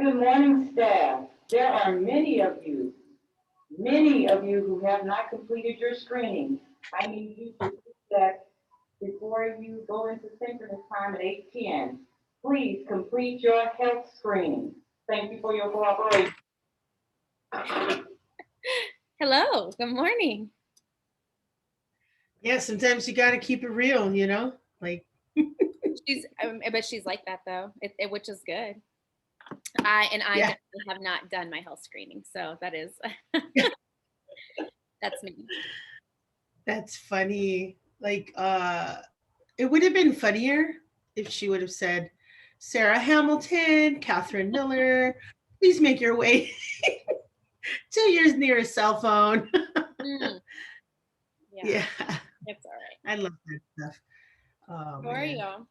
Good morning, staff. There are many of you who have not completed your screening. I need you to do that before you go into synchronous time at 8:10. Please complete your health screening. Thank you for your cooperation. Hello, good morning. Yeah, sometimes you got to keep it real, like. I bet she's like that though, which is good. I definitely have not done my health screening, so that is, that's me. That's funny. Like, it would have been funnier if she would have said, Sarah Hamilton, Catherine Miller, please make your way 2 years near a cell phone. Yeah. It's all right. I love that stuff. How are you?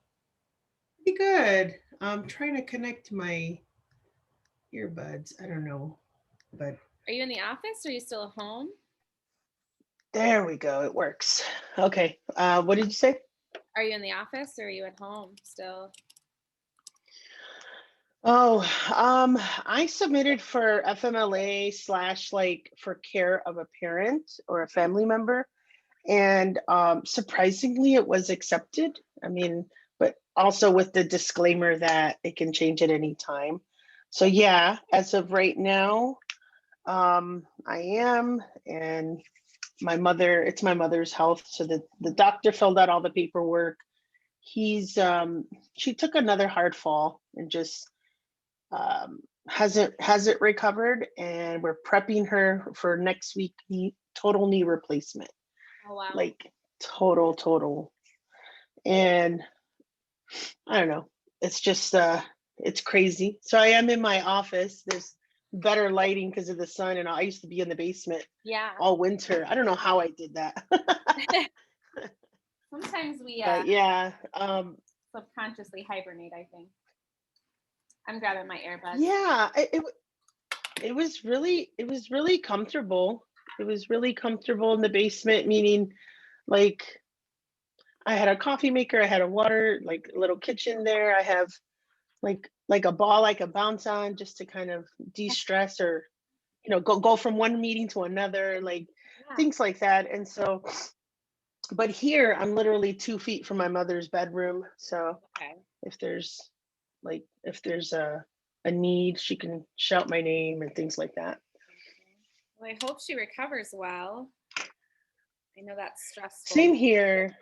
Pretty good. I'm trying to connect my earbuds. I don't know, but. Are you in the office or are you still at home? There we go. It works. Okay. What did you say? Are you in the office or are you at home still? Oh, I submitted for FMLA / like for care of a parent or a family member. And surprisingly, it was accepted. I mean, but also with the disclaimer that it can change at any time. So yeah, as of right now, I am, and it's my mother's health. So the doctor filled out all the paperwork. She took another hard fall and just hasn't recovered, and we're prepping her for next week total knee replacement. Oh wow. Like total. And I don't know, it's just it's crazy. So I am in my office. There's better lighting because of the sun, and I used to be in the basement all winter. I don't know how I did that. Sometimes we but subconsciously hibernate, I think. I'm grabbing my earbuds. Yeah, it was really comfortable. It was really comfortable in the basement, meaning like I had a coffee maker, I had a water, like little kitchen there. I have like a ball I could bounce on just to kind of de-stress, or go from one meeting to another, like things like that. And so, but here I'm literally 2 feet from my mother's bedroom. So if there's a need, she can shout my name and things like that. Well, I hope she recovers well. I know that's stressful. Same here.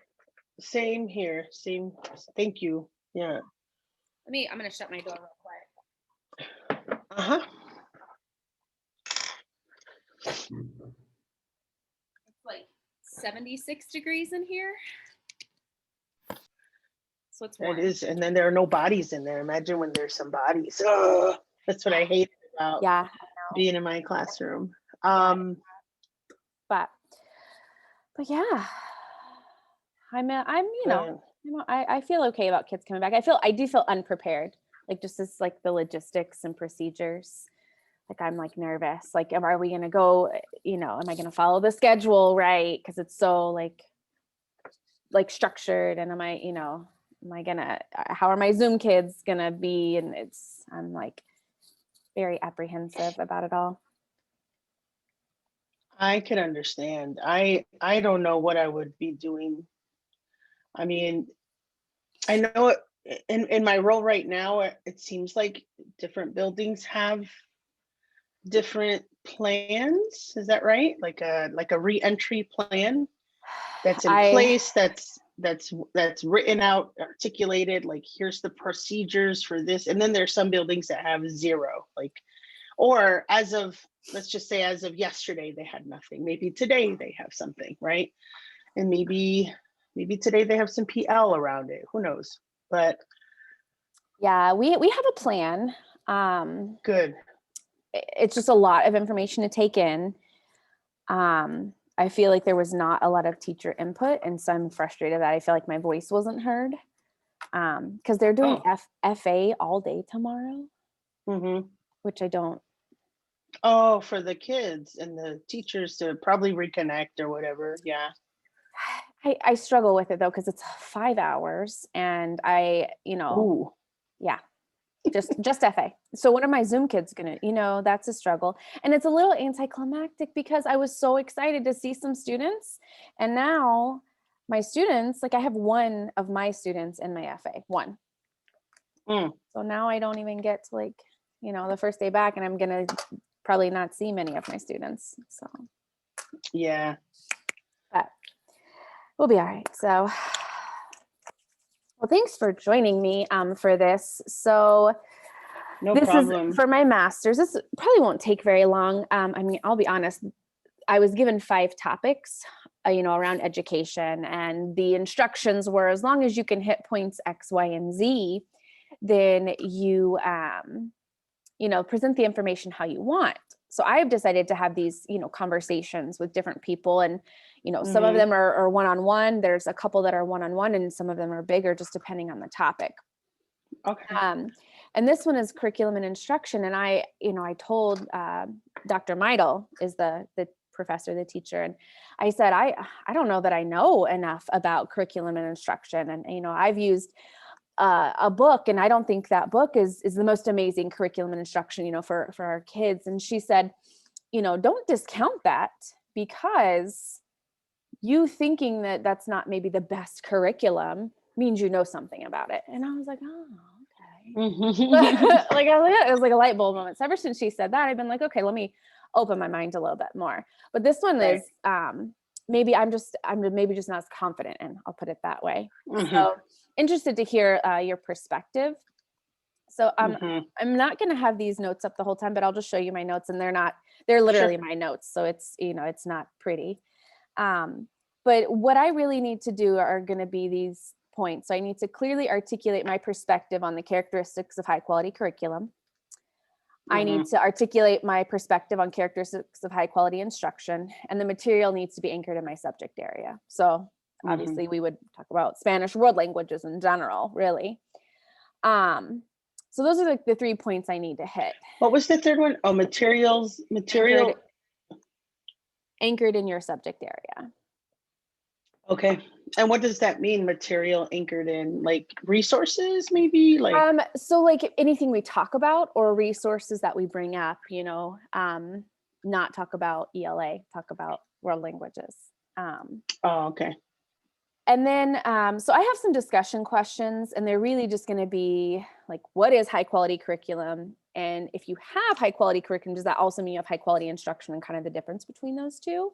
Thank you. Yeah. I'm gonna shut my door real quick. It's like 76 degrees in here. So it's warm. It is, and then there are no bodies in there. Imagine when there's some bodies. That's what I hate about being in my classroom. But yeah, I feel okay about kids coming back. I do feel unprepared, like just as like the logistics and procedures. Like I'm like nervous. Like, are we gonna go? Am I gonna follow the schedule right? Because it's so like structured, and am I gonna? How are my Zoom kids gonna be? And I'm like very apprehensive about it all. I can understand. I don't know what I would be doing. I mean, I know in my role right now, it seems like different buildings have different plans. Is that right? Like a re-entry plan that's in place, that's written out, articulated, like here's the procedures for this. And then there's some buildings that have zero, or let's just say as of yesterday, they had nothing. Maybe today they have something, right? And maybe today they have some PL around it. Who knows? But yeah, we have a plan. Good. It's just a lot of information to take in. I feel like there was not a lot of teacher input, and so I'm frustrated that I feel like my voice wasn't heard. Because they're doing FA all day tomorrow, which I don't. Oh, for the kids and the teachers to probably reconnect or whatever. Yeah. I struggle with it though, because it's 5 hours, and Ooh. Yeah. just FA. So what are my Zoom kids gonna, that's a struggle. And it's a little anticlimactic because I was so excited to see some students. And now my students, like I have one of my students in my FA, one. So now I don't even get to like, the first day back, and I'm gonna probably not see many of my students. So Yeah. but we'll be all right. So well, thanks for joining me for this. So No this problem. is for my master's. This probably won't take very long. I mean, I'll be honest. I was given 5 topics, around education, and the instructions were as long as you can hit points X, Y, and Z, then you, present the information how you want. So I have decided to have these, conversations with different people, and some of them are one-on-one. There's a couple that are one-on-one, and some of them are bigger, just depending on the topic. Okay. And this one is curriculum and instruction. And I told Dr. Meidel is the professor, the teacher, and I said, I don't know that I know enough about curriculum and instruction. And I've used a book, and I don't think that book is the most amazing curriculum and instruction, for our kids. And she said, don't discount that, because you thinking that that's not maybe the best curriculum means you know something about it. And I was like, oh, okay. Like it was like a light bulb moment. So ever since she said that, I've been like, okay, let me open my mind a little bit more. But this one is maybe I'm maybe just not as confident in, I'll put it that way. So interested to hear your perspective. So I'm not going to have these notes up the whole time, but I'll just show you my notes, and they're literally my notes. So it's, it's not pretty. But what I really need to do are going to be these points. So I need to clearly articulate my perspective on the characteristics of high quality curriculum. I need to articulate my perspective on characteristics of high quality instruction, and the material needs to be anchored in my subject area. So obviously we would talk about Spanish world languages in general, really. So those are like the 3 points I need to hit. What was the third one? Oh, material. Anchored in your subject area. Okay. And what does that mean? Material anchored in, like, resources, maybe? Like so like anything we talk about or resources that we bring up, not talk about ELA, talk about world languages. okay. And then, so I have some discussion questions, and they're really just going to be like, what is high quality curriculum? And if you have high quality curriculum, does that also mean you have high quality instruction, and kind of the difference between those two?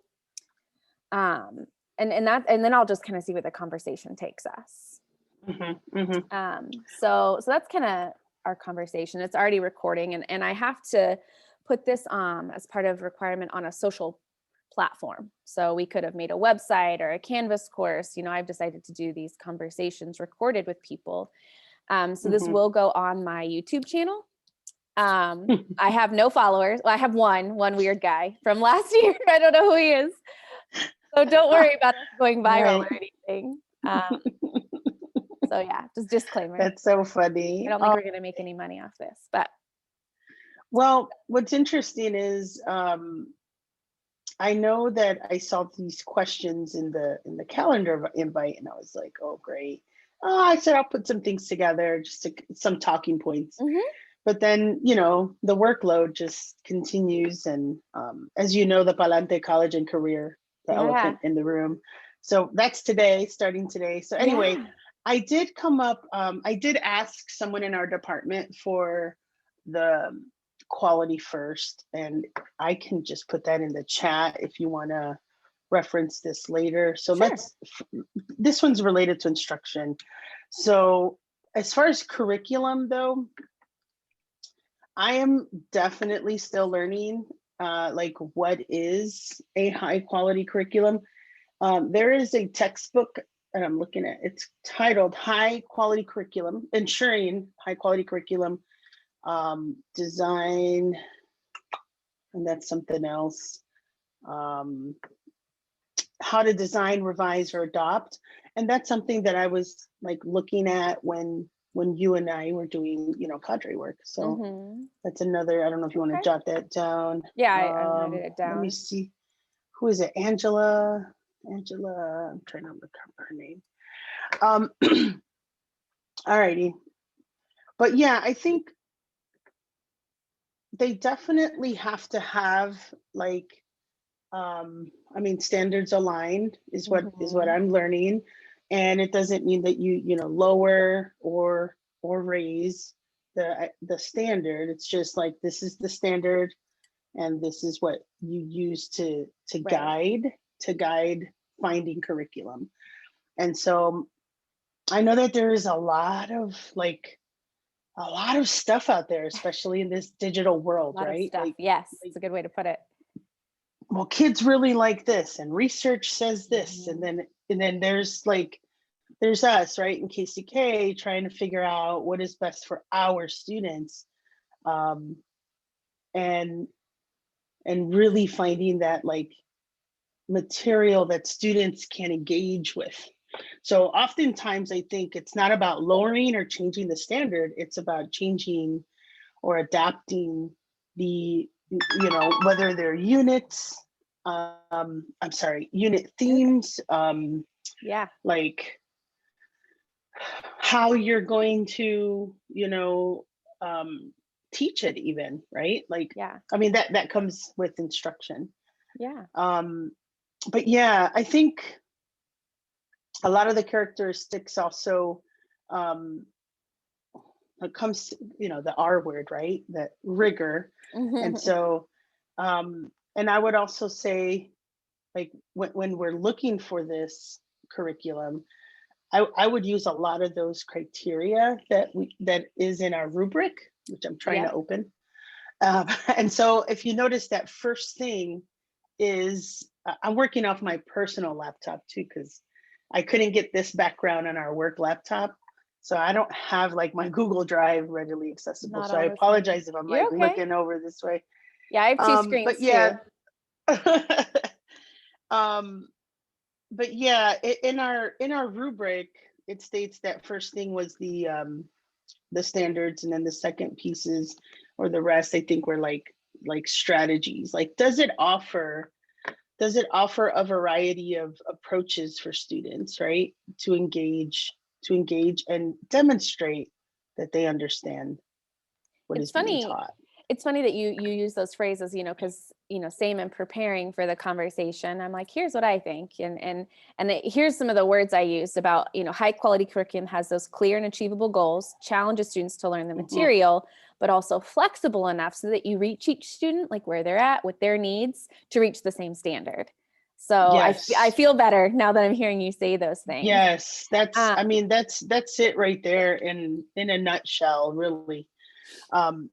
And then I'll just kind of see where the conversation takes us. So that's kind of our conversation. It's already recording, and I have to put this as part of requirement on a social platform. So we could have made a website or a Canvas course. I've decided to do these conversations recorded with people. So this will go on my YouTube channel. I have no followers. Well, I have one weird guy from last year. I don't know who he is. So don't worry about us going viral or anything. So yeah, just disclaimer. That's so funny. I don't think we're going to make any money off this, but. Well, what's interesting is I know that I saw these questions in the calendar invite, and I was like, oh, great. I said, I'll put some things together, some talking points. But then, the workload just continues. And as you know, the Palante College and Career, the elephant in the room. So that's starting today. So anyway, I did come up, I did ask someone in our department for the quality first, and I can just put that in the chat if you want to reference this later. So this one's related to instruction. So as far as curriculum though, I am definitely still learning like what is a high quality curriculum. There is a textbook that I'm looking at. It's titled High Quality Curriculum, Ensuring High Quality Curriculum Design, and that's something else. How to design, revise, or adopt. And that's something that I was like looking at when you and I were doing, cadre work. So that's another, I don't know if you want to jot that down. Yeah, I noted it down. Let me see. Who is it? Angela, I'm trying to look up her name. All righty. But yeah, I think they definitely have to have like, I mean, standards aligned is what I'm learning. And it doesn't mean that you know, lower or raise the standard. It's just like, this is the standard and this is what you use to Right. guide finding curriculum. And so I know that there is a lot of stuff out there, especially in this digital A world, lot of right? stuff. Like, Yes, it's a good way to put it. well, kids really like this, and research says this, Mhm. and then there's us, right, in KCK trying to figure out what is best for our students, um, and really finding that like material that students can engage with. So oftentimes I think it's not about lowering or changing the standard, it's about changing or adapting the, you know, whether they're units, I'm sorry, unit You're okay. themes, Yeah. like how you're going to, you know, teach it even, right? Like, Yeah. I mean, that comes with instruction. Yeah. Um, but yeah, I think a lot of the characteristics also, um, it comes to, you know, the R word, right? That rigor. And so, and I would also say, like, when we're looking for this curriculum, I would use a lot of those criteria that is in our rubric, which I'm trying to Yep. open. And so if you notice, that first thing is, I'm working off my personal laptop too, because I couldn't get this background on our work laptop. So I don't have like my Google Drive readily accessible. Not So I all the same. apologize if I'm like You're okay. looking over this way. Yeah, I have two But screens yeah, too. um, but yeah, in our rubric, it states that first thing was the standards, and then the second pieces or the rest, I think, were like strategies. Like, does it offer a variety of approaches for students, right, to engage and demonstrate that they understand what It's is being funny. taught? It's funny that you use those phrases, you know, because same in preparing for the conversation. I'm like, here's what I think, here's some of the words I used about, high quality curriculum has those clear and achievable goals, challenges students to learn the Mhm. material, but also flexible enough so that you reach each student like where they're at with their needs to reach the same standard. So I Yes. feel better now that I'm hearing you say those things. Yes, I Um, mean, that's it right there in a nutshell, really. Um,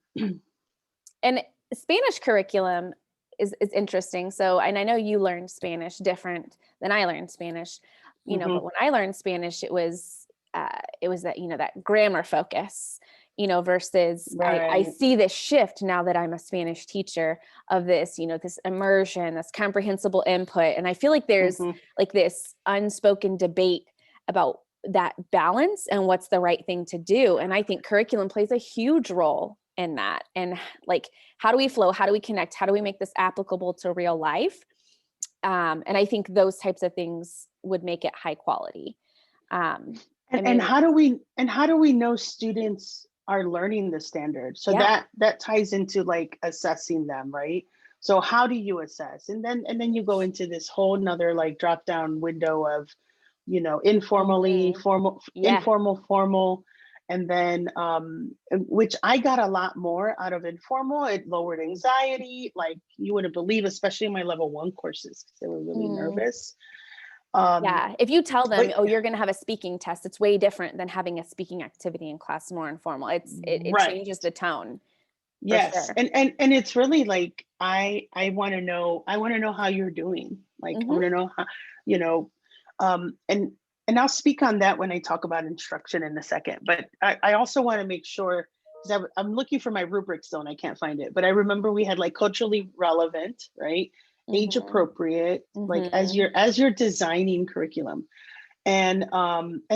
and Spanish curriculum is interesting. So, and I know you learned Spanish different than I learned Spanish, but mhm, when I learned Spanish, it was that, that grammar focus, versus I right. see this shift now that I'm a Spanish teacher of this, this immersion, this comprehensible input. And I feel like there's Mhm. like this unspoken debate about that balance and what's the right thing to do. And I think curriculum plays a huge role in that. And like, how do we flow? How do we connect? How do we make this applicable to real life? And I think those types of things would make it high quality. I And mean, how do we know students are learning the standard? So yeah, that ties into like assessing them, right? So how do you assess? And then you go into this whole nother like drop down window of, you know, informally, mhm, yeah, informal, formal, and then which I got a lot more out of informal. It lowered anxiety, like you wouldn't believe, especially in my level 1 courses, because they were really mhm. nervous. Um, Yeah. If you tell them, but oh, you're going to have a speaking test, it's way different than having a speaking activity in class, more informal. It right. changes the tone for Yes, sure. and it's really like I want to know how you're doing. Like I Hmm. want to know how, you know, um, and I'll speak on that when I talk about instruction in a second. But I also want to make sure, because I'm looking for my rubric still and I can't find it. But I remember we had like culturally relevant, right? Age Hmm. appropriate, like Hmm. as you're designing curriculum. And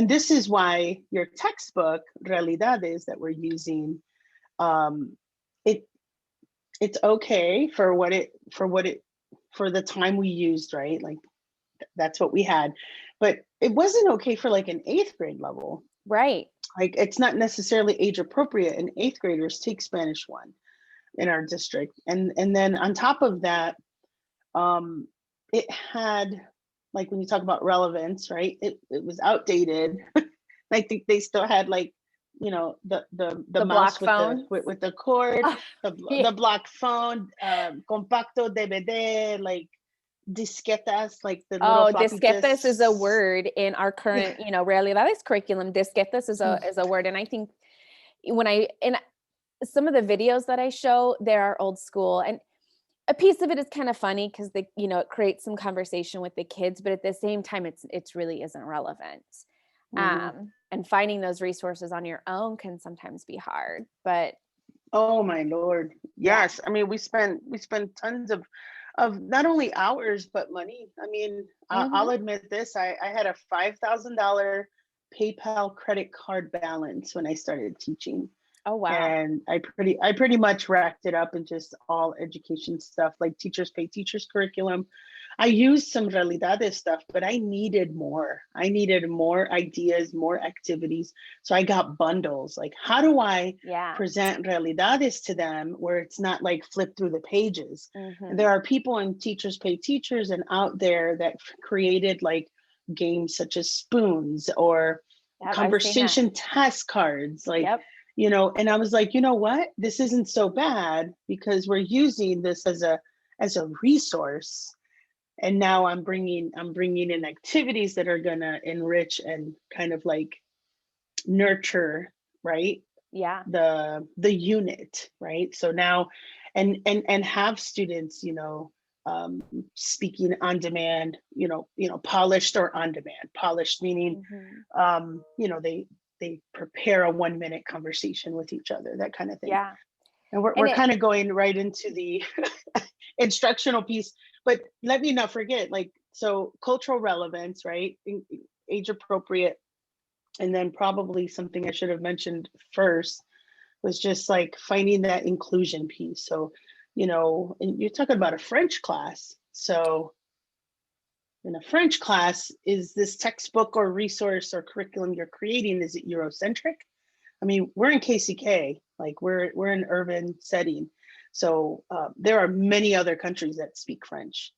this is why your textbook, Realidades, that we're using, um, it it's okay for for the time we used, right? Like that's what we had, but it wasn't okay for like an 8th grade level. Right. Like it's not necessarily age appropriate, and 8th graders take Spanish 1. in our district. And then on top of that, it had, like when you talk about relevance, right? It was outdated. I think they still had like, you know, the mouse block phone. with the cord, Yeah. the block phone, compacto DVD, like disquetas, like the little Oh, floppy disquetes is a disks. word in our current, realidades curriculum. Disquetes is a word. And I think in some of the videos that I show, they are old school. And a piece of it is kind of funny because it creates some conversation with the kids, but at the same time, it's really isn't relevant. And finding those resources on your own can sometimes be hard, but Oh my Lord. Yes. I mean, we spend tons of not only hours, but money. I mean, I'll admit this, I had a $5,000 PayPal credit card balance when I started teaching. oh wow. And I pretty much racked it up in just all education stuff, like teachers pay teachers curriculum. I used some realidades stuff, but I needed more. I needed more ideas, more activities. So I got bundles. Like, how do I present realidades to them where it's not like flip through the pages? And there are people in Teachers Pay Teachers and out there that created like games such as spoons or conversation task cards, like, and I was like, you know what? This isn't so bad because we're using this as a resource. And now I'm bringing in activities that are gonna enrich and kind of like nurture, right? Yeah. The unit, right? So now, and have students, speaking on demand, polished or on demand. Polished meaning, they prepare a 1-minute conversation with each other, that kind of thing. Yeah. And we're kind of going right into the instructional piece, but let me not forget, like, so cultural relevance, right? Age appropriate. And then probably something I should have mentioned first was just like finding that inclusion piece. So, and you're talking about a French class. So in a French class, is this textbook or resource or curriculum you're creating, is it Eurocentric? I mean, we're in KCK, like we're in an urban setting. So there are many other countries that speak French,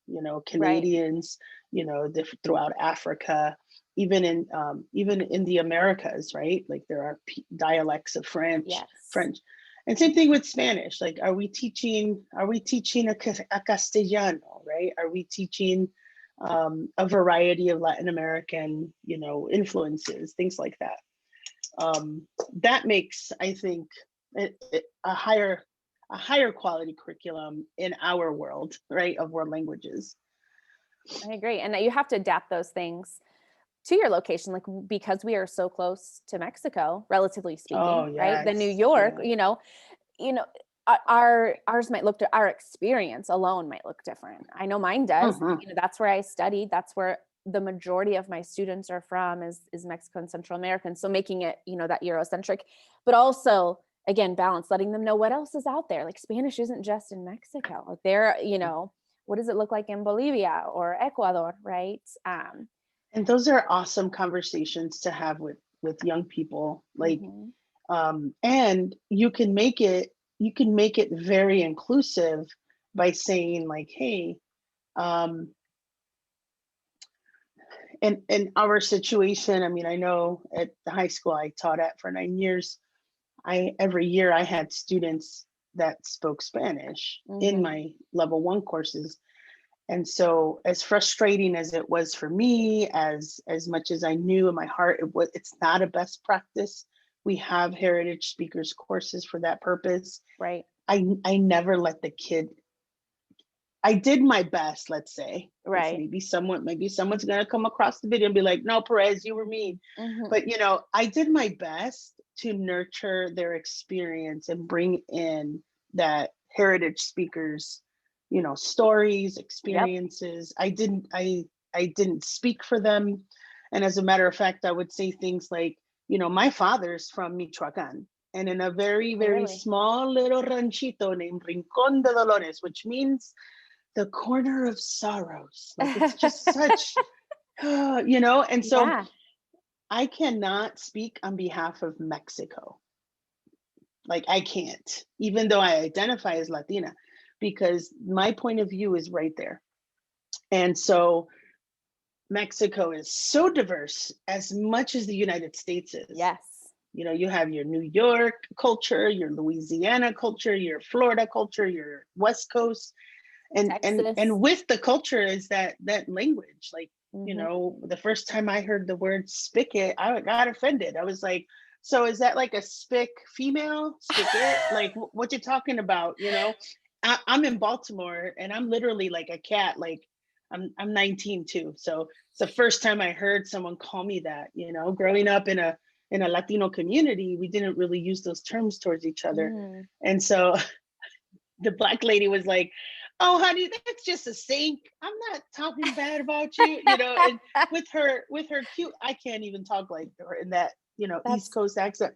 Canadians, throughout Africa, even in the Americas, right? Like there are dialects of French. And same thing with Spanish. Like, are we teaching a Castellano, right? Are we teaching a variety of Latin American, influences, things like that? That makes, I think, a higher quality curriculum in our world, right, of world languages. I agree. And that you have to adapt those things to your location, like, because we are so close to Mexico, relatively speaking, right? The New York, ours might look, our experience alone might look different. I know mine does. That's where I studied. That's where the majority of my students are from, is Mexico and Central American. So making it, that Eurocentric, but also, again, balance, letting them know what else is out there. Like, Spanish isn't just in Mexico. Like, there, what does it look like in Bolivia or Ecuador, right? And those are awesome conversations to have with young people. Like, and you can make it very inclusive by saying like, hey, in our situation, I mean, I know at the high school I taught at for 9 years, every year I had students that spoke Spanish in my level 1 courses. And so, as frustrating as it was for me, as much as I knew in my heart it's not a best practice. We have heritage speakers courses for that purpose. Right. I never let the kid. I did my best, let's say. Right. Maybe someone's gonna come across the video and be like, "No, Perez, you were mean." But I did my best to nurture their experience and bring in that heritage speakers, stories, experiences. I didn't speak for them. And as a matter of fact, I would say things like, my father's from Michoacan, and in a very, very small little ranchito named Rincón de Dolores, which means the corner of sorrows. Like, it's just such, and so I cannot speak on behalf of Mexico. Like I can't, even though I identify as Latina, because my point of view is right there. And so Mexico is so diverse as much as the United States is. Yes. You know, you have your New York culture, your Louisiana culture, your Florida culture, your West Coast, and Texas. with the culture is that language. Like, you Mhm. know, the first time I heard the word spigot, I got offended. I was like, so is that like a spick female spigot? Like what you talking about? You know, I'm in Baltimore and I'm literally like a cat. Like I'm 19 too, so it's the first time I heard someone call me that. You know, growing up in a Latino community, we didn't really use those terms towards each other. Mm. And so the Black lady was like, "Oh, honey, that's just a sink. I'm not talking bad about you," you know. And with her cute, I can't even talk like her in that, you know, East That's Coast accent.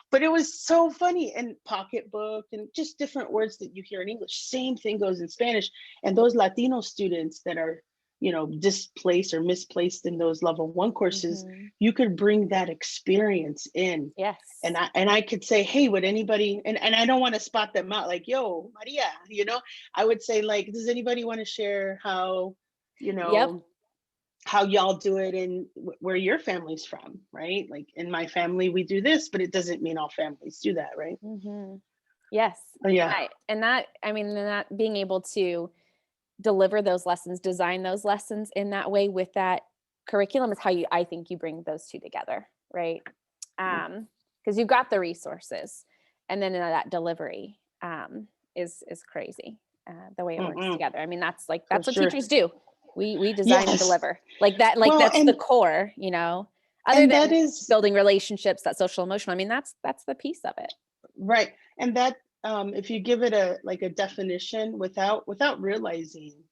But it was so funny. And pocketbook and just different words that you hear in English. Same thing goes in Spanish. And those Latino students that are, you know, displaced or misplaced in those level 1 courses, Mhm. you could bring that experience in. Yes. And I could say, hey, would anybody, and I don't want to spot them out like, yo, Maria, you know, I would say like, does anybody want to share how, you Yep. know, how y'all do it and where your family's from, right? Like in my family, we do this, but it doesn't mean all families do that, right? Mhm. Yes. Oh, yeah. And that, I mean, that being able to deliver those lessons, design those lessons in that way with that curriculum is how I think you bring those two together, right? Because you've got the resources, and then that delivery is crazy, the way it works Mm-mm, together. I mean, that's for what sure. teachers do. We design and Yes. deliver like that. Like Well, that's the and core, you know. Other that than is building relationships, that social emotional. I mean, that's the piece of it. right. And that if you give it a like a definition without realizing,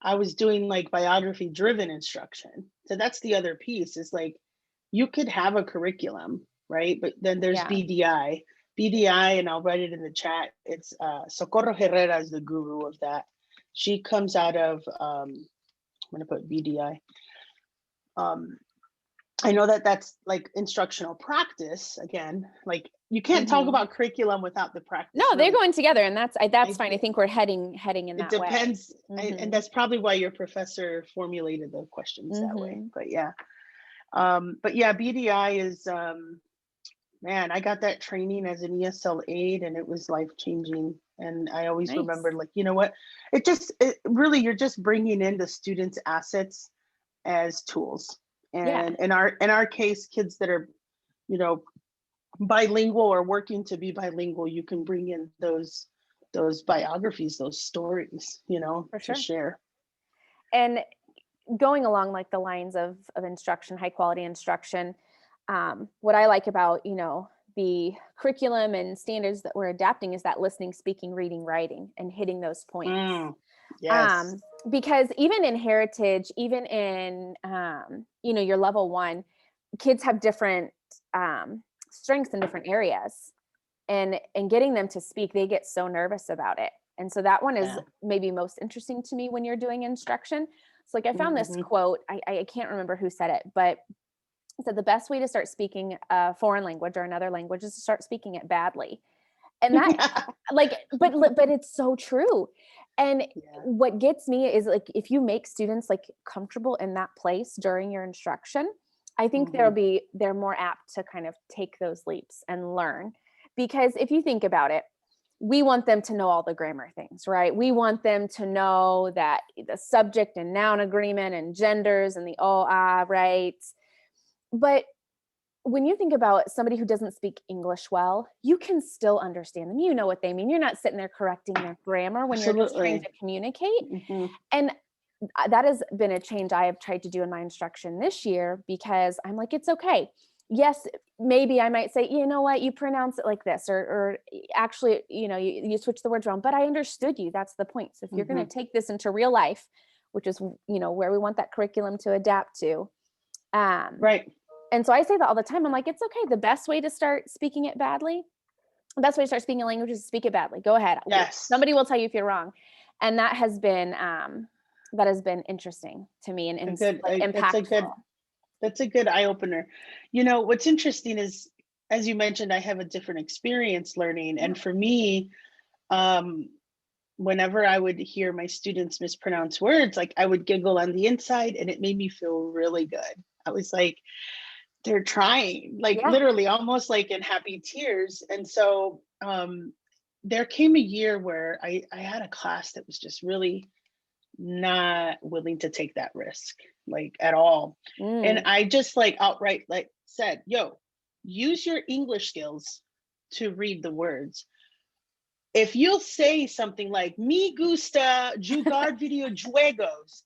I was doing like biography driven instruction. So that's the other piece is like you could have a curriculum, right? But then there's Yeah. BDI. BDI, and I'll write it in the chat. It's Socorro Herrera is the guru of that. She comes out of I'm gonna put BDI. I know that that's like instructional practice again. Like you can't talk Mhm. about curriculum without the practice. No, they're Really, going together, and that's I, fine. I think we're heading in it that way. depends, and Mhm. that's probably why your professor formulated the questions that way. Mhm. But yeah, BDI is man, I got that training as an ESL aide, and it was life changing. And I always Nice. remember, like, you know what? It really, you're just bringing in the students' assets as tools. Yeah. And in our case, kids that are, you know, bilingual or working to be bilingual, you can bring in those biographies, those stories, you know, For to sure. share. And going along like the lines of instruction, high quality instruction, what I like about, you know, the curriculum and standards that we're adapting is that listening, speaking, reading, writing, and hitting those points. Yes. Because even in heritage, even in, you know, your level 1, kids have different strengths in different areas, and getting them to speak, they get so nervous about it. And so that one is Yeah. maybe most interesting to me when you're doing instruction. So like I found this Mhm. quote, I can't remember who said it, but it said the best way to start speaking a foreign language or another language is to start speaking it badly. And that like, but it's so true. And Yeah. what gets me is like, if you make students like comfortable in that place during your instruction, I think Mhm. they're more apt to kind of take those leaps and learn. Because if you think about it, we want them to know all the grammar things, right? We want them to know that the subject and noun agreement and genders and the right? But when you think about somebody who doesn't speak English well, you can still understand them. You know what they mean. You're not sitting there correcting their grammar when you're just trying to Absolutely. communicate. Mhm. And that has been a change I have tried to do in my instruction this year, because I'm like, it's okay. Yes, maybe I might say, you know what, you pronounce it like this, or actually, you know, you switch the words around, but I understood you. That's the point. So if you're going to Mhm. take this into real life, which is, you know, where we want that curriculum to adapt to. Right. And so I say that all the time. I'm like, it's okay. The best way to start speaking it badly, the best way to start speaking a language is to speak it badly. Go ahead. Yes. Somebody will tell you if you're wrong. And that has been interesting to me and That's impactful. a good eye opener. You know, what's interesting is as you mentioned, I have a different experience learning. And for me, um, whenever I would hear my students mispronounce words, like I would giggle on the inside and it made me feel really good. I was like, they're trying, like Yeah. literally almost like in happy tears. And so there came a year where I had a class that was just really not willing to take that risk, like at all. And I just like outright like said, yo, use your English skills to read the words. If you'll say something like "Me gusta jugar videojuegos,"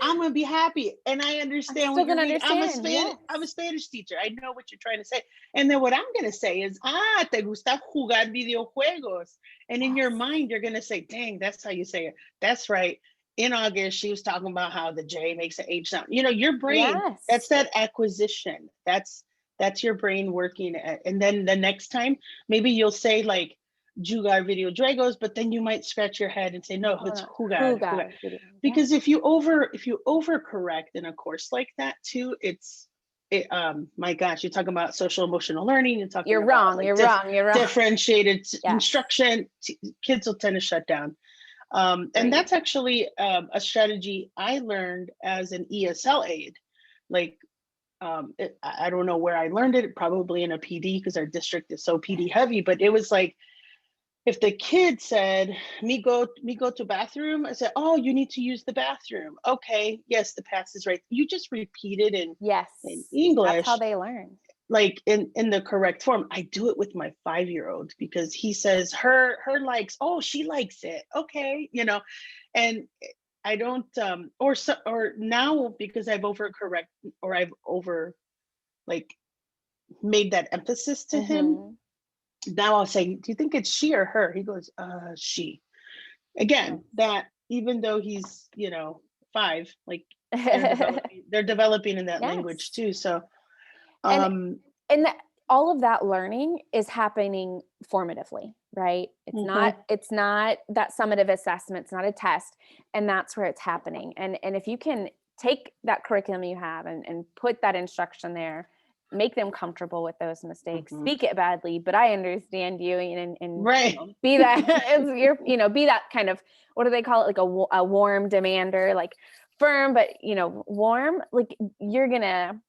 I'm gonna be happy, and I understand what still you're gonna reading. understand, yes. I'm a Spanish teacher. I know what you're trying to say. And then what I'm gonna say is, "Ah, te gusta jugar videojuegos," and in your Yes. mind, you're gonna say, "Dang, that's how you say it. That's right." In August, she was talking about how the J makes an H sound. You know, your brain. Yes. That's that acquisition. That's your brain working. And then the next time, maybe you'll say like jugar videojuegos, but then you might scratch your head and say, no, it's jugar. Jugar video. Because if you overcorrect in a course like that too, my gosh, you're talking about social emotional learning, you're talking You're about wrong. like You're wrong. You're wrong. differentiated Yes. instruction. Kids will tend to shut down. And that's actually a strategy I learned as an ESL aide. Like I don't know where I learned it, probably in a PD because our district is so PD heavy, but it was like, if the kid said, me go to bathroom, I said, oh, you need to use the bathroom. Okay, yes, the pass is right. You just repeat it in Yes. English. That's how they learn. Like in the correct form. I do it with my 5-year-old because he says her likes, oh, she likes it. Okay, you know, and I don't or now because I've over like made that emphasis to him. Now I'll say, do you think it's she or her? He goes, she. Again, that even though he's, 5, like they're developing in that language too. So, and all of that learning is happening formatively, right? It's not that summative assessment, it's not a test, and that's where it's happening. And if you can take that curriculum you have and put that instruction there, make them comfortable with those mistakes, speak it badly, but I understand you, and right. Be that be that kind of, what do they call it? Like a warm demander, like firm, but warm, like you're gonna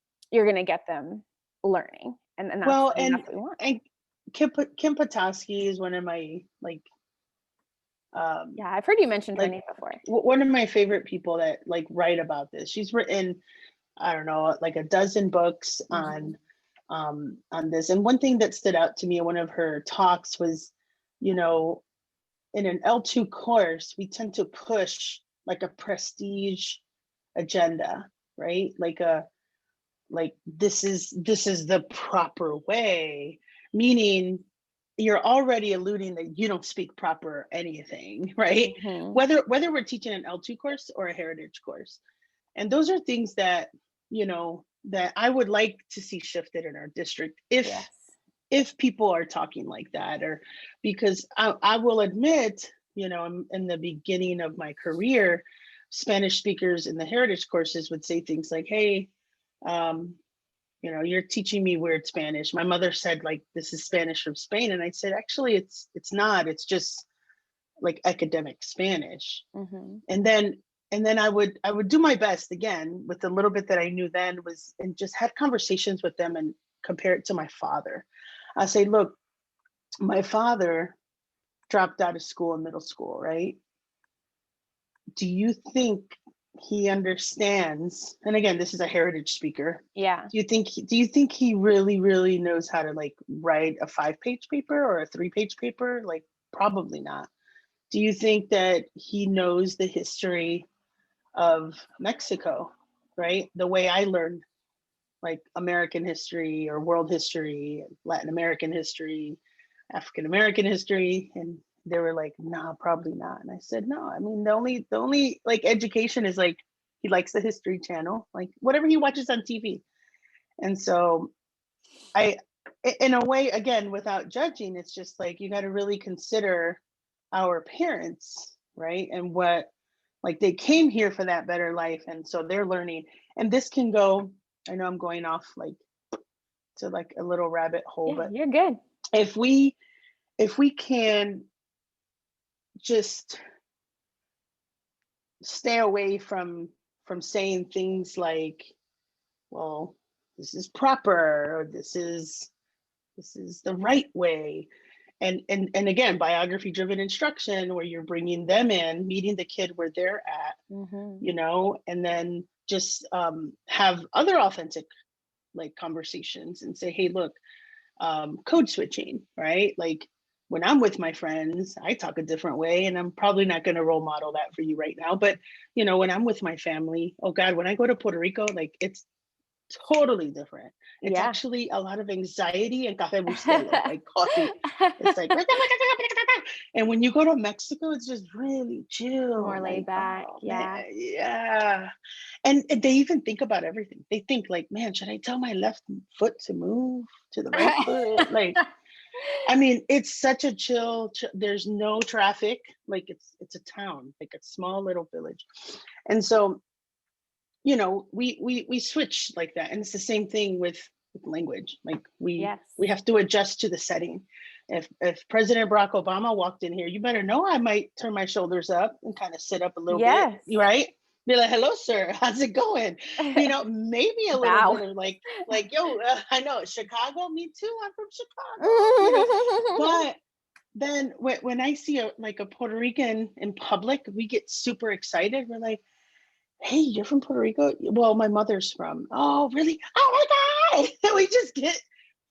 get them learning. And that's, well, that's what we want. And Kim Petoskey is one of my yeah, I've heard you mention her name before. One of my favorite people that like write about this. She's written, I don't know, like a dozen books on this. And one thing that stood out to me in one of her talks was, in an L2 course, we tend to push like a prestige agenda, right? Like this is the proper way, meaning you're already alluding that you don't speak proper anything, right? Whether we're teaching an L2 course or a heritage course. And those are things that, that I would like to see shifted in our district if people are talking like that, or because I will admit, in the beginning of my career, Spanish speakers in the heritage courses would say things like, hey, you're teaching me weird Spanish. My mother said, like, this is Spanish from Spain. And I said, actually, it's not, it's just like academic Spanish. And then I would do my best again with the little bit that I knew then and just had conversations with them and compare it to my father. I say, look, my father dropped out of school in middle school, right? Do you think he understands? And again, this is a heritage speaker. Yeah. Do you think he really, really knows how to like write a 5-page paper or a 3-page paper? Like, probably not. Do you think that he knows the history of Mexico, right? The way I learned like American history or world history, Latin American history, African American history. And they were like, no, probably not. And I said, no, I mean, the only like education is like, he likes the History Channel, like whatever he watches on TV. And so in a way, again, without judging, it's just like, you got to really consider our parents, right? And what, like, they came here for that better life. And so they're learning. And this can go, I know I'm going off like to like a little rabbit hole, Yeah, but you're good. if we can just stay away from saying things like, well, this is proper, or this is the right way, and again, biography driven instruction, where you're bringing them in, meeting the kid where they're at, you know, and then just have other authentic like conversations and say, hey, look, code switching, right? Like when I'm with my friends, I talk a different way, and I'm probably not going to role model that for you right now. But, you know, when I'm with my family, oh God, when I go to Puerto Rico, like it's totally different. It's Yeah. actually a lot of anxiety and café bustelo, like coffee. It's like, and when you go to Mexico, it's just really chill. More laid Like, back. oh, Yeah. man, yeah. And they even think about everything. They think like, man, should I tell my left foot to move to the right foot? Like, I mean, it's such a chill, there's no traffic. Like it's a town, like a small little village. And so, you know, we switch like that. And it's the same thing with language. Like we have to adjust to the setting. If President Barack Obama walked in here, you better know I might turn my shoulders up and kind of sit up a little bit, right? Be like, hello, sir, how's it going? You know, maybe a little bit of like, yo, I know, Chicago, me too, I'm from Chicago, you know? But then when I see a Puerto Rican in public, we get super excited. We're like, hey, you're from Puerto Rico? Well, my mother's from. Oh, really? Oh my God. We just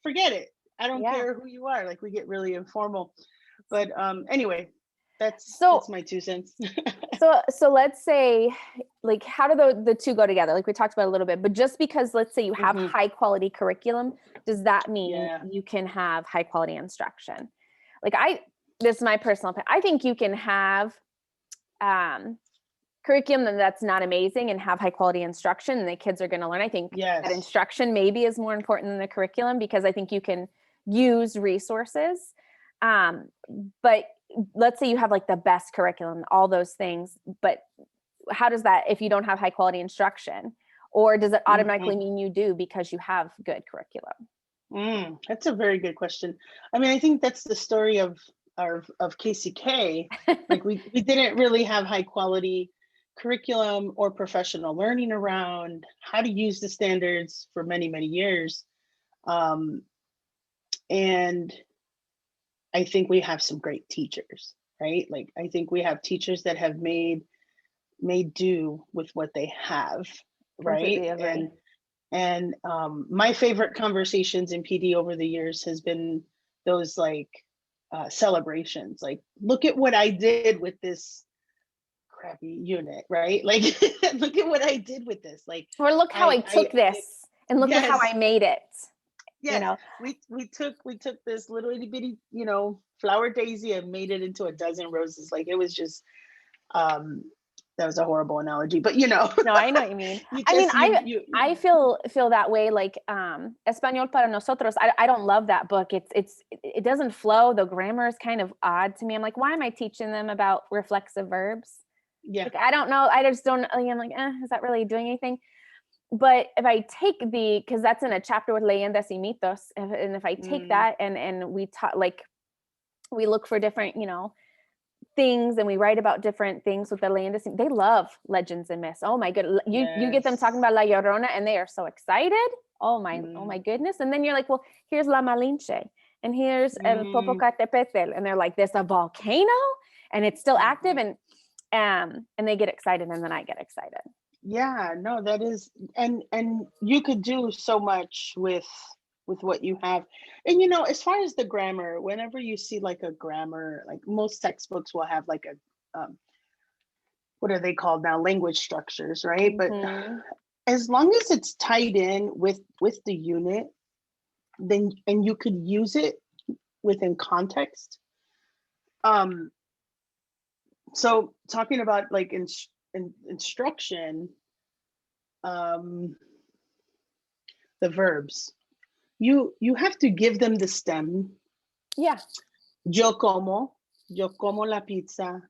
forget it. I don't care who you are. Like we get really informal. But anyway, that's my 2 cents. So let's say, like, how do the two go together? Like we talked about a little bit, but just because let's say you have high quality curriculum, does that mean you can have high quality instruction? Like this is my personal opinion. I think you can have curriculum that's not amazing and have high quality instruction, and the kids are going to learn. I think that instruction maybe is more important than the curriculum, because I think you can use resources. But let's say you have like the best curriculum, all those things, but how does that, if you don't have high quality instruction, or does it automatically mean you do because you have good curriculum? That's a very good question. I mean, I think that's the story of KCK. Like we didn't really have high quality curriculum or professional learning around how to use the standards for many, many years. And I think we have some great teachers, right? Like I think we have teachers that have made do with what they have, right? And my favorite conversations in PD over the years has been those like celebrations, like, look at what I did with this crappy unit, right? Like, look at what I did with this. Like, or look how I took this and look at how I made it. Yes, you know, we took this little itty bitty, you know, flower daisy and made it into a dozen roses. Like it was just that was a horrible analogy, but you know. No, I know what you mean. I feel that way. Like Español para nosotros. I don't love that book. It doesn't flow. The grammar is kind of odd to me. I'm like, why am I teaching them about reflexive verbs? Yeah. Like, I don't know. I just don't. I'm like, is that really doing anything? But if I take because that's in a chapter with leyendas y mitos, and if I take that and we talk, like we look for different, you know, things, and we write about different things with the leyendas. They love legends and myths. Oh my goodness, you get them talking about La Llorona, and they are so excited. Oh my goodness! And then you're like, well, here's La Malinche, and here's El Popocatépetl, and they're like, there's a volcano, and it's still active, and they get excited, and then I get excited. Yeah, no, that is, and you could do so much with what you have. And you know, as far as the grammar, whenever you see like a grammar, like most textbooks will have like a what are they called now, language structures, right? But as long as it's tied in with the unit, then and you could use it within context. So talking about like instruction, the verbs, you have to give them the stem. Yeah. Yo como la pizza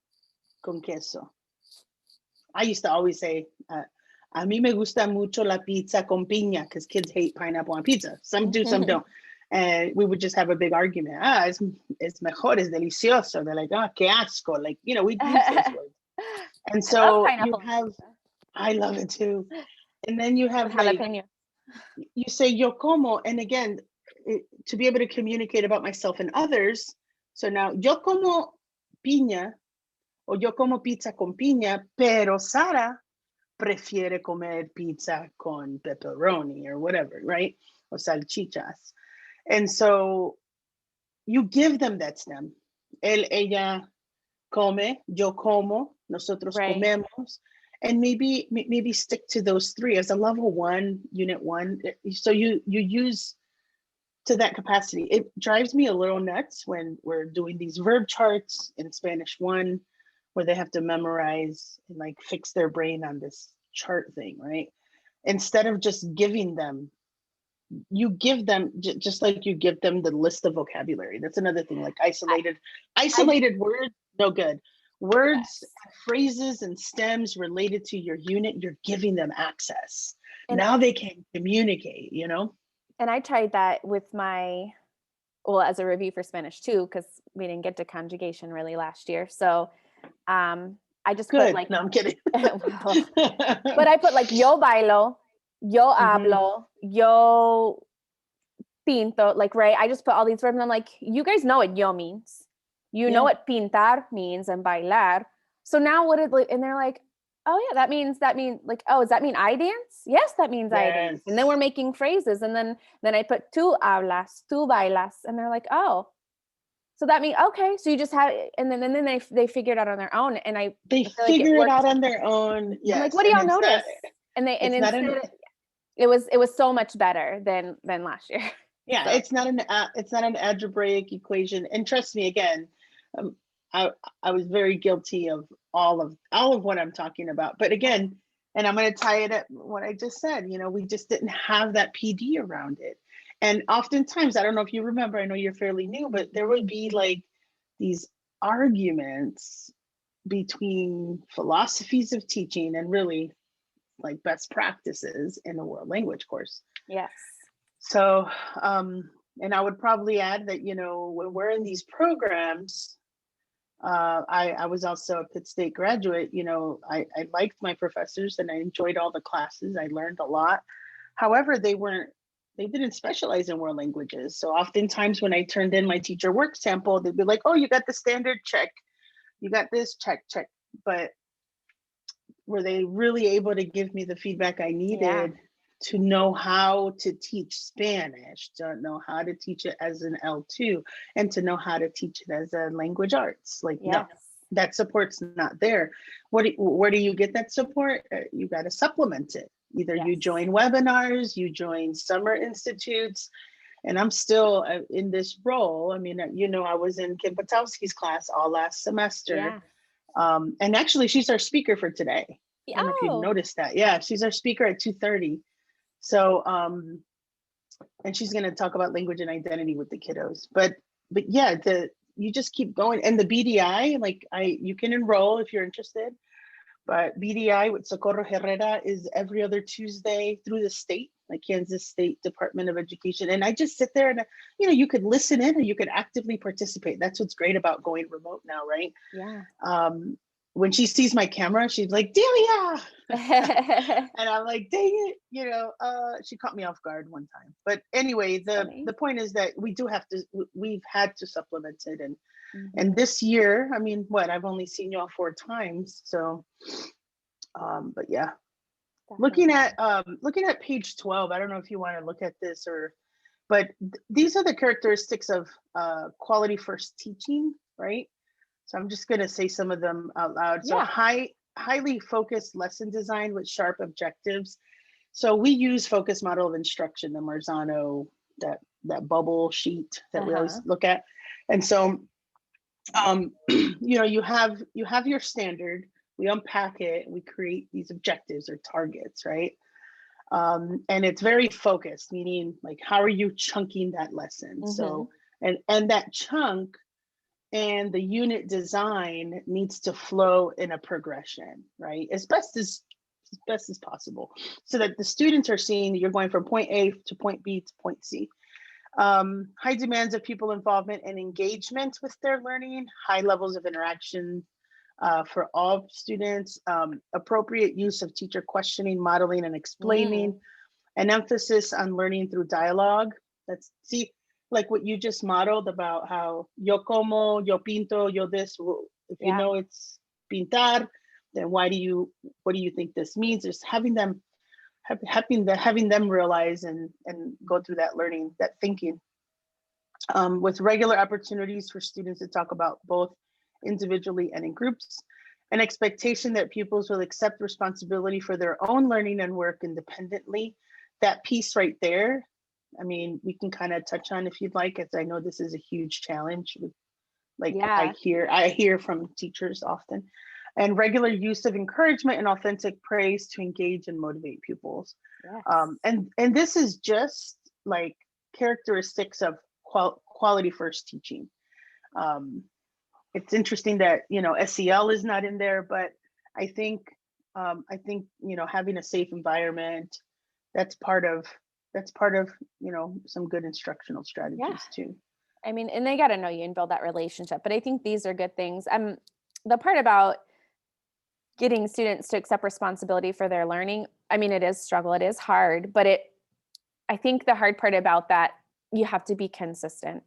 con queso. I used to always say A mí me gusta mucho la pizza con piña because kids hate pineapple on pizza. Some do, some don't. And we would just have a big argument. Es mejor, es delicioso. They're like, qué asco. Like, you know, we'd use those words. And I love so you pineapple on have, pizza I love it too. And then you with have like, jalapeno. you say yo como, and again, to be able to communicate about myself and others. So now, yo como piña, o yo como pizza con piña, pero Sara prefiere comer pizza con pepperoni or whatever, right? Or salchichas. And so you give them that stem. Ella come, yo como, nosotros Right. comemos. And maybe stick to those three as a level 1, unit 1. So you use to that capacity. It drives me a little nuts when we're doing these verb charts in Spanish 1, where they have to memorize and like fix their brain on this chart thing, right? Instead of just giving them, you give them just like you give them the list of vocabulary. That's another thing, like isolated words, no good. Words, phrases, and stems related to your unit, you're giving them access. And now they can communicate, you know? And I tried that with well, as a review for Spanish too, because we didn't get to conjugation really last year. So I just put like, no, I'm kidding. but I put like yo bailo, yo hablo, yo pinto, like, right? I just put all these verbs and I'm like, you guys know what yo means. You know what pintar means and bailar. So now what is, and they're like, oh yeah, that means like, oh, does that mean I dance? Yes, that means I dance. And then we're making phrases. And then I put tú hablas, tú bailas. And they're like, oh, so that means, okay. So you just have, and then they figure it out on their own. And they figure it out on their own. Yes. I'm like, what do y'all notice? It was so much better than last year. Yeah, so. It's not an algebraic equation. And trust me, again, I was very guilty of all of what I'm talking about. But again, and I'm going to tie it up what I just said, you know, we just didn't have that PD around it. And oftentimes, I don't know if you remember, I know you're fairly new, but there would be like these arguments between philosophies of teaching and really like best practices in the world language course. Yes. So, and I would probably add that, you know, when we're in these programs, I was also a Pitt State graduate, you know, I liked my professors and I enjoyed all the classes. I learned a lot. However, they didn't specialize in world languages. So oftentimes when I turned in my teacher work sample, they'd be like, oh, you got the standard, check. You got this, check. But were they really able to give me the feedback I needed to know how to teach Spanish, to know how to teach it as an L2, and to know how to teach it as a language arts? Like, no, that support's not there. Where do you get that support? You got to supplement it. Either you join webinars, you join summer institutes, and I'm still in this role. I mean, you know, I was in Kim Potowski's class all last semester. Yeah. And actually, she's our speaker for today. I don't know if you noticed that. Yeah, she's our speaker at 2:30. So, and she's going to talk about language and identity with the kiddos. But yeah, you just keep going. And the BDI, like you can enroll if you're interested. But BDI with Socorro Herrera is every other Tuesday through the state, like Kansas State Department of Education. And I just sit there and, you know, you could listen in or you could actively participate. That's what's great about going remote now, right? Yeah. When she sees my camera, she's like, Delia. And I'm like, dang it, you know, she caught me off guard one time. But anyway, the point is that we've had to supplement it. And this year, I mean, I've only seen y'all 4 times. So, but yeah. Definitely. Looking at page 12, I don't know if you want to look at this but these are the characteristics of quality first teaching, right? So I'm just going to say some of them out loud. So highly focused lesson design with sharp objectives. So we use focus model of instruction, the Marzano, that bubble sheet that we always look at. And so, you know, you have your standard, we unpack it, we create these objectives or targets, right? And it's very focused, meaning like, how are you chunking that lesson? So, and that chunk and the unit design needs to flow in a progression, right? As best as best as possible, so that the students are seeing that you're going from point A to point B to point C. High demands of people involvement and engagement with their learning, high levels of interaction for all students, appropriate use of teacher questioning, modeling, and explaining, an emphasis on learning through dialogue. That's, see, like what you just modeled about how yo como, yo pinto, yo this. Well, if you know it's pintar, then what do you think this means? Just having them realize and go through that learning, that thinking, with regular opportunities for students to talk about both individually and in groups, an expectation that pupils will accept responsibility for their own learning and work independently. That piece right there, I mean, we can kind of touch on if you'd like, as I know this is a huge challenge. Like I hear from teachers often. And regular use of encouragement and authentic praise to engage and motivate pupils. Yes. And this is just like characteristics of quality first teaching. It's interesting that, you know, SEL is not in there, but I think you know, having a safe environment, that's part of you know, some good instructional strategies too. I mean, and they got to know you and build that relationship, but I think these are good things. The part about getting students to accept responsibility for their learning, I mean, it is struggle, it is hard, but I think the hard part about that, you have to be consistent.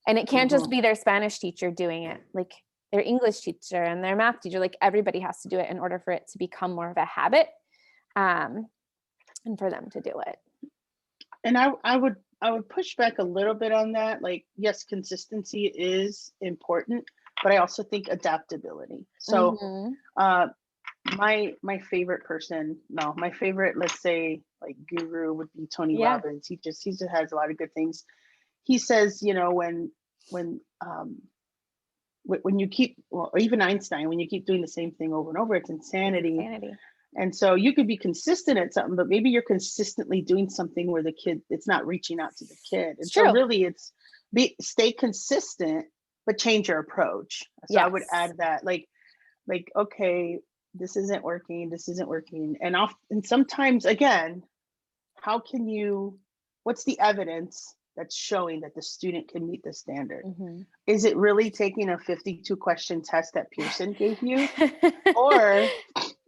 And it can't just be their Spanish teacher doing it, like their English teacher and their math teacher, like everybody has to do it in order for it to become more of a habit, and for them to do it. And I would push back a little bit on that. Like, yes, consistency is important, but I also think adaptability. So my favorite person, my favorite, let's say, like guru would be Tony Robbins. He just has a lot of good things. He says, you know, when you keep, well, or even Einstein, when you keep doing the same thing over and over, it's insanity. And so you could be consistent at something, but maybe you're consistently doing something where the kid, it's not reaching out to the kid. And so really it's stay consistent, but change your approach. So I would add that, like, okay, this isn't working. And sometimes, again, what's the evidence that's showing that the student can meet the standard? Is it really taking a 52 question test that Pearson gave you? Or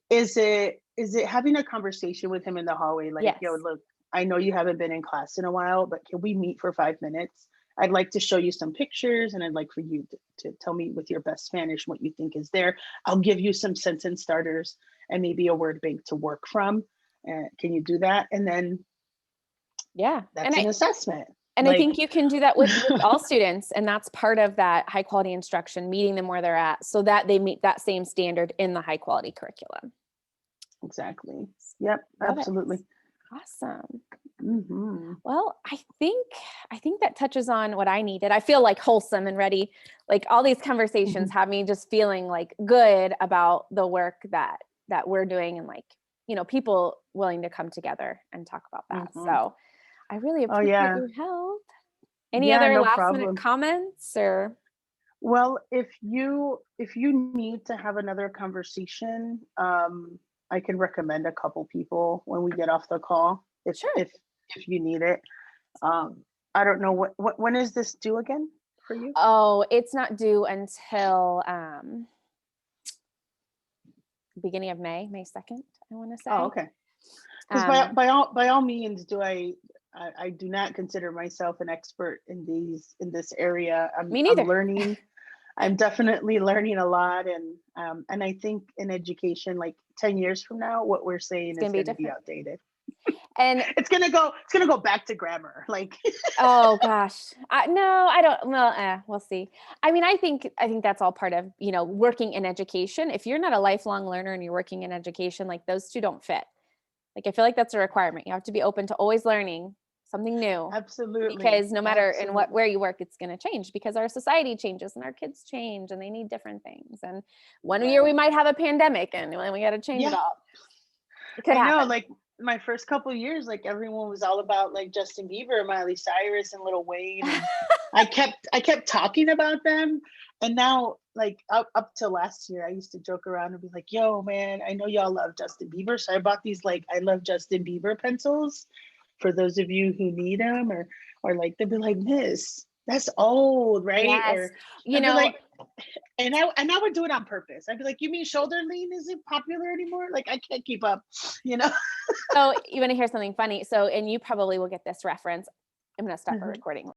is it having a conversation with him in the hallway? Like, yo, look, I know you haven't been in class in a while, but can we meet for 5 minutes? I'd like to show you some pictures, and I'd like for you to tell me with your best Spanish what you think is there. I'll give you some sentence starters and maybe a word bank to work from. Can you do that? And then that's an assessment. And I think you can do that with all students. And that's part of that high quality instruction, meeting them where they're at so that they meet that same standard in the high quality curriculum. Exactly. Yep, absolutely. Awesome. Well, I think that touches on what I needed. I feel like wholesome and ready. Like all these conversations have me just feeling like good about the work that we're doing, and like, you know, people willing to come together and talk about that. So I really appreciate your help. Any other last minute comments or? Well, if you need to have another conversation, I can recommend a couple people when we get off the call. If you need it. I don't know when is this due again for you? Oh, it's not due until beginning of May 2nd, I want to say. Oh, okay. Because by all means, I do not consider myself an expert in this area. Me neither. I'm learning. I'm definitely learning a lot, and I think in education, like 10 years from now, what we're saying is going to be outdated. And it's gonna go back to grammar. Like, oh gosh, no, I don't. Well, we'll see. I mean, I think that's all part of, you know, working in education. If you're not a lifelong learner and you're working in education, like those two don't fit. Like, I feel like that's a requirement. You have to be open to always learning something new. Absolutely. Because no matter in where you work, it's going to change because our society changes and our kids change and they need different things. And one year we might have a pandemic and we got to change it all. It could happen. my first couple of years, like everyone was all about like Justin Bieber, Miley Cyrus, and Lil Wayne. And I kept talking about them. And now, like up to last year, I used to joke around and be like, "Yo, man, I know y'all love Justin Bieber, so I bought these like I love Justin Bieber pencils for those of you who need them." Or like they'd be like, "Miss, that's old, right?" Yes. Or You I'd be know, like, and I would do it on purpose. I'd be like, "You mean shoulder lean isn't popular anymore? Like I can't keep up, you know?" so you want to hear something funny? So, and you probably will get this reference. I'm going to stop our Mhm. recording.